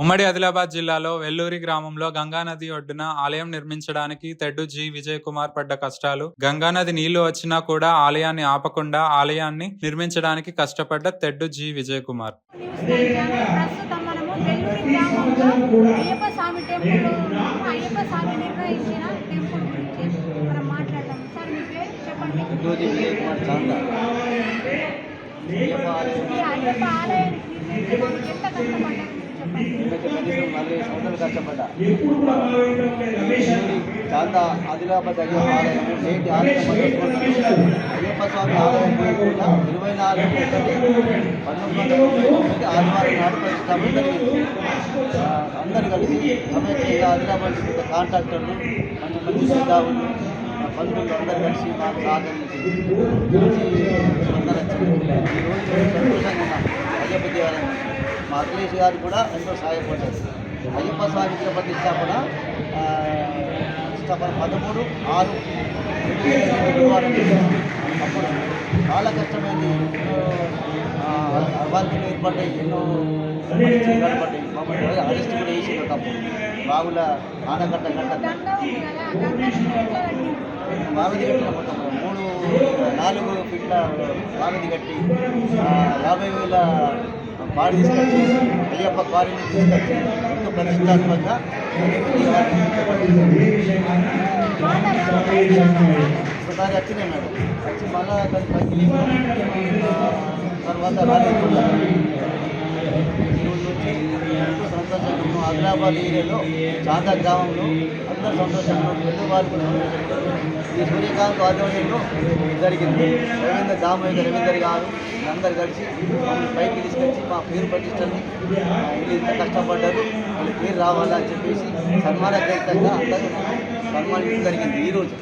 ఉమ్మడి ఆదిలాబాద్ జిల్లాలో వెల్లూరి గ్రామంలో గంగానది ఒడ్డున ఆలయం నిర్మించడానికి తెడ్డు జి. విజయ్ కుమార్ పడ్డ కష్టాలు. గంగానది నీళ్లు వచ్చినా కూడా ఆలయాన్ని ఆపకుండా ఆలయాన్ని నిర్మించడానికి కష్టపడ్డ తెడ్డు జి. విజయ్ కుమార్. ప్రస్తుతం మనము వెల్లూరి గ్రామంలో అయ్యప్ప స్వామి టెంపుల్ అయ్యప్ప స్వామి నిర్వహించిన టెంపుల్ గురించి మనం మాట్లాడదాం. సార్ మీ పేరు చెప్పండి. ఈ అయ్యప్ప ఆలయానికి నిర్మించడానికి ఎంత కష్టపడ్డారు కష్టపడ్డా చాలా ఆదిలాబాద్ ఆలయం నేటి ఆలయం అయ్యప్ప స్వామి ఆలయం 24/1999 ఆదివారం నాడు ప్రతిష్టాపన జరిగింది. అందరు కలిసి సమయంగా ఆదిలాబాద్ కాంట్రాక్టర్లు మంచి శ్రద్ధావులు బంధువులు అందరు కలిసి మాకు సహకరించింది. ఈరోజు సంతోషంగా ఉన్నాం. అయ్యప్ప దేవాలయం మా అఖిలేష్ గారు కూడా ఎంతో సహాయపడ్డారు. అయ్యప్ప స్వామి విగ్రహ ప్రతిష్టాపన 13/6/2022 అప్పుడు చాలా కష్టమైంది. అవాంతులు ఏర్పడ్డాయి, ఎన్నో ఏర్పడ్డాయి. మమ్మల్ని అరెస్ట్ కూడా వేసింది. ఒకప్పుడు బాగుల ఆనకట్ట బావిది కట్టిన మొత్తం 4 ఫీట్ల బావిది కట్టి 50,000 బాడీ తీసుకొచ్చి అయ్యప్ప కాలనీ తీసుకొచ్చి ఎంతో ప్రతిష్టాత్మకంగా ఒకసారి వచ్చినాయి మేడం. వచ్చి మళ్ళా తర్వాత ఈరోజు వచ్చి ఎంతో సంతోషంగా ఆదిలాబాద్ ఏరియాలో చాందా గ్రామంలో అందరూ సంతోషంగా వెళ్ళు వాళ్ళు కూడా సంతోషంగా ఈ సూర్యకాంత్ ఆధ్వర్యంలో జరిగింది. రవీందర్ గారు అందరు కలిసి మమ్మల్ని పైకి తీసుకొచ్చి మా పేరు ప్రతిష్టని వీళ్ళు ఇంత కష్టపడ్డారు, వాళ్ళ పేరు రావాలా అని చెప్పేసి సన్మానగ్రహీతంగా అందరూ సన్మానించడం జరిగింది. ఈరోజు